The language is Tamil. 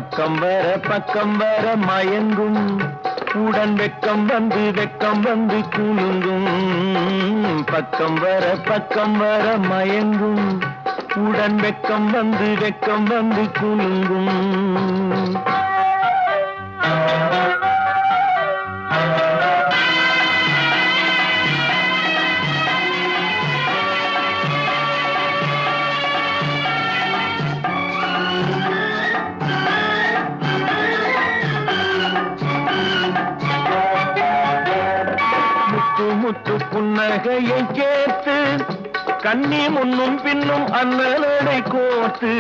பக்கம் வர மயங்கும் உடன் வெக்கம் வந்து குலுங்கும். பக்கம் வர மயங்கும் உடன் வெக்கம் வந்து குலுங்கும். முத்து புன்னகையை கேட்டு கண்ணி முன்னும் பின்னும் அண்ணலடை கோத்து